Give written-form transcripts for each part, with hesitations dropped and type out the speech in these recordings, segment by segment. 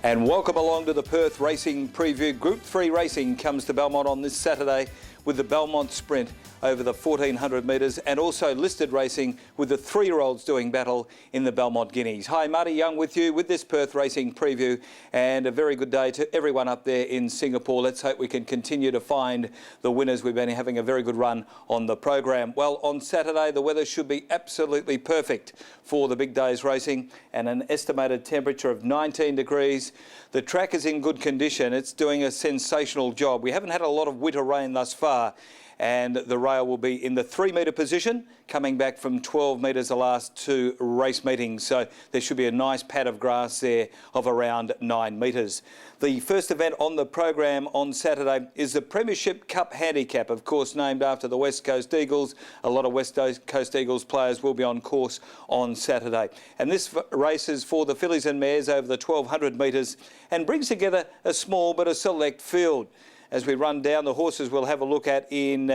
And welcome along to the Perth Racing Preview. Group 3 racing comes to Belmont on this Saturday with the Belmont Sprint over the 1400 metres and also listed racing with the 3-year-olds doing battle in the Belmont Guineas. Hi, Marty Young with you with this Perth Racing Preview, and a very good day to everyone up there in Singapore. Let's hope we can continue to find the winners. We've been having a very good run on the program. Well, on Saturday the weather should be absolutely perfect for the big day's racing, and an estimated temperature of 19 degrees. The track is in good condition. It's doing a sensational job. We haven't had a lot of winter rain thus far, and the rail will be in the 3-metre position, coming back from 12 metres the last 2 race meetings. So there should be a nice pad of grass there of around 9 metres. The first event on the program on Saturday is the Premiership Cup Handicap, of course named after the West Coast Eagles. A lot of West Coast Eagles players will be on course on Saturday. And this race is for the fillies and mares over the 1200 metres and brings together a small but a select field. As we run down the horses, we'll have a look at in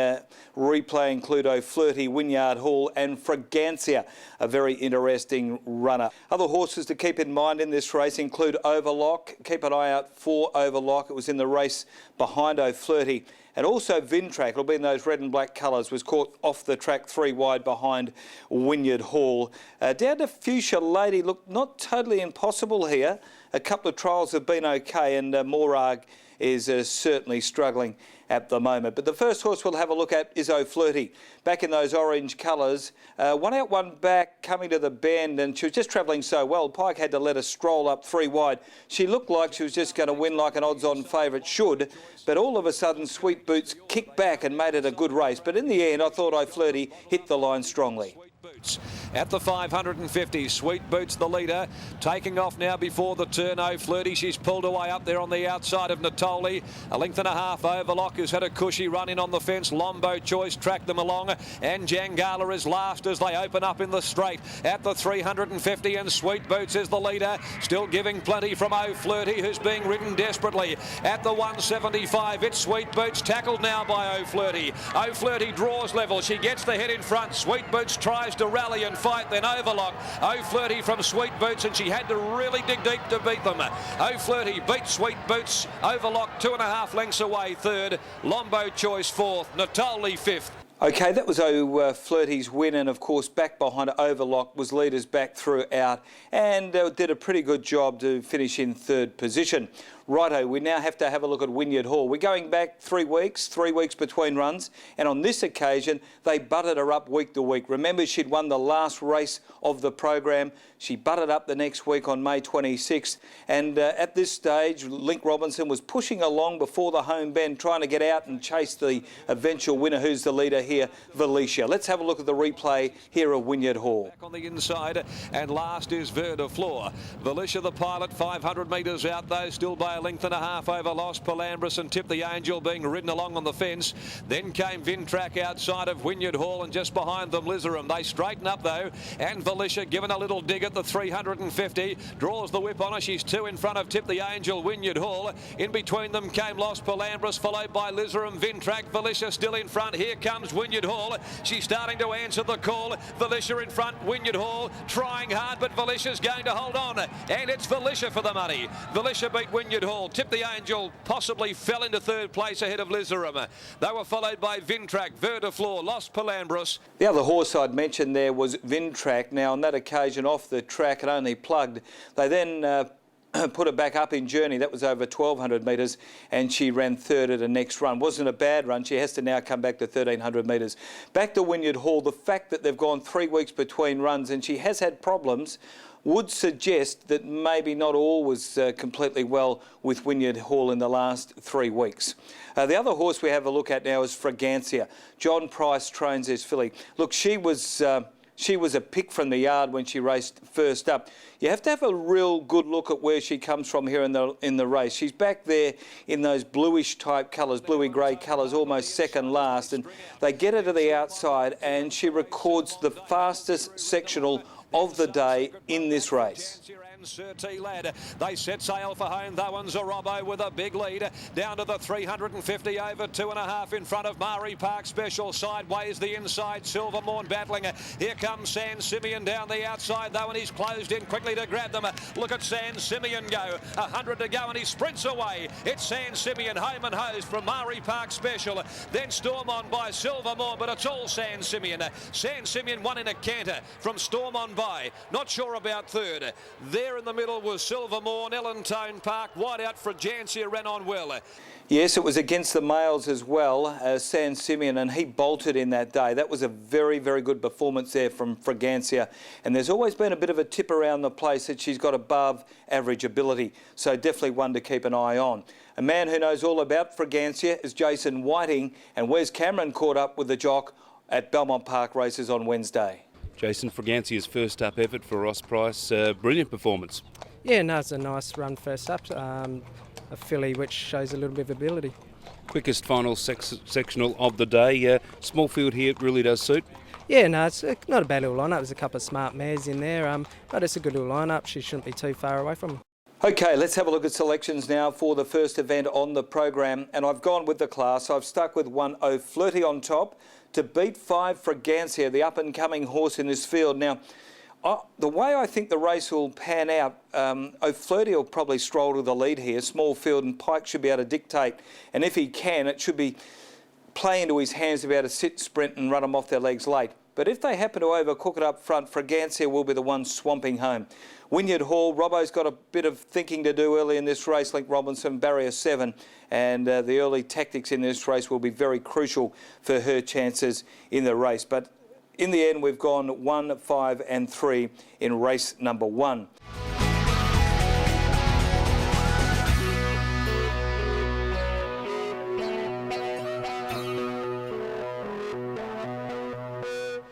replay include O'Flirty, Wynyard Hall and Fragancia, a very interesting runner. Other horses to keep in mind in this race include Overlock. Keep an eye out for Overlock. It was in the race behind O'Flirty. And also Vintrack, it'll be in those red and black colours, was caught off the track 3 wide behind Wynyard Hall. Down to Fuchsia Lady, look, not totally impossible here. A couple of trials have been okay, and Morag is certainly struggling at the moment. But the first horse we'll have a look at is O'Flirty. Back in those orange colours, one out, one back, coming to the bend, and she was just travelling so well. Pike had to let her stroll up 3 wide. She looked like she was just going to win like an odds-on favourite should, but all of a sudden Sweet Boots kicked back and made it a good race. But in the end, I thought O'Flirty hit the line strongly. At the 550, Sweet Boots the leader, taking off now before the turn. O'Flirty, she's pulled away up there on the outside of Natoli. A length and a half. Overlock, who's had a cushy run in on the fence. Lombo Choice tracked them along, and Jangala is last as they open up in the straight at the 350, and Sweet Boots is the leader, still giving plenty from O'Flirty, who's being ridden desperately at the 175. It's Sweet Boots tackled now by O'Flirty. O'Flirty draws level, she gets the head in front. Sweet Boots tries to rally and fight, then Overlock. O'Flirty from Sweet Boots, and she had to really dig deep to beat them. O'Flirty beat Sweet Boots. Overlock 2.5 lengths away third. Lombo Choice fourth. Natoli fifth. Okay, that was O'Flirty's win, and of course back behind Overlock was leaders back throughout, and did a pretty good job to finish in 3rd position. Righto, we now have to have a look at Wynyard Hall. We're going back 3 weeks between runs, and on this occasion they butted her up week to week. Remember, she'd won the last race of the program. She butted up the next week on May 26th, and at this stage Link Robinson was pushing along before the home bend, trying to get out and chase the eventual winner, who's the leader here, Valicia. Let's have a look at the replay here of Wynyard Hall. Back on the inside, and last is Ver de Flor. Valicia the pilot, 500 metres out though, still by a length and a half over Los Palambras and Tip the Angel being ridden along on the fence. Then came Vintrack outside of Wynyard Hall, and just behind them Lizerum. They straighten up though, and Valicia given a little dig at the 350, draws the whip on her. She's 2 in front of Tip the Angel, Wynyard Hall. In between them came Los Palambras, followed by Lizerum. Vintrack, Valicia still in front. Here comes Wynyard Hall. She's starting to answer the call. Valicia in front, Wynyard Hall trying hard, but Valicia's going to hold on, and it's Valicia for the money. Valicia beat Wynyard Hall. Tip the Angel possibly fell into 3rd place ahead of Lizerum. They were followed by Vintrack, Ver de Flor, Los Palambras. The other horse I'd mentioned there was Vintrack. Now on that occasion off the track it only plugged. They then put her back up in Journey. That was over 1200 metres, and she ran 3rd at her next run. Wasn't a bad run. She has to now come back to 1300 metres. Back to Wynyard Hall, the fact that they've gone 3 weeks between runs and she has had problems would suggest that maybe not all was completely well with Wynyard Hall in the last 3 weeks. The other horse we have a look at now is Fragancia. John Price trains this filly. Look, she was a pick from the yard when she raced first up. You have to have a real good look at where she comes from here in the race. She's back there in those bluish type colours, bluey grey colours, almost second last, and they get her to the outside and she records the fastest sectional of the day in this race. Surtee lad. They set sail for home. That one's a Robbo with a big lead. Down to the 350 over 2.5 in front of Murray Park Special. Sideways the inside. Silvermorn battling. Here comes San Simeon down the outside though, and he's closed in quickly to grab them. Look at San Simeon go. 100 to go and he sprints away. It's San Simeon home and hosed from Murray Park Special. Then Storm On by Silvermorn, but it's all San Simeon. San Simeon won in a canter from Storm On by. Not sure about third. There in the middle was Silvermorn. Ellentone Park wide out. Fragancia ran on well. Yes, it was against the males as well, San Simeon, and he bolted in that day. That was a very, very good performance there from Fragancia. And there's always been a bit of a tip around the place that she's got above average ability. So definitely one to keep an eye on. A man who knows all about Fragancia is Jason Whiting, and Wes Cameron caught up with the jock at Belmont Park races on Wednesday. Jason, Fragancia's first up effort for Ross Price, brilliant performance. Yeah, no, it's a nice run first up. A filly which shows a little bit of ability. Quickest final sectional of the day. Small field here, it really does suit. Yeah, no, it's not a bad little lineup. There's a couple of smart mares in there, but it's a good little lineup. She shouldn't be too far away from them. Okay, let's have a look at selections now for the first event on the program. And I've gone with the class. I've stuck with 1 O'Flirty on top to beat 5 Fragancia, the up-and-coming horse in this field. Now, the way I think the race will pan out, O'Flirty will probably stroll to the lead here. Small field, and Pike should be able to dictate. And if he can, it should be play into his hands to be able to sit, sprint and run them off their legs late. But if they happen to overcook it up front, Fragancia will be the one swamping home. Wynyard Hall, Robbo's got a bit of thinking to do early in this race. Link Robinson, barrier 7, and the early tactics in this race will be very crucial for her chances in the race. But in the end, we've gone 1, 5 and 3 in race number 1.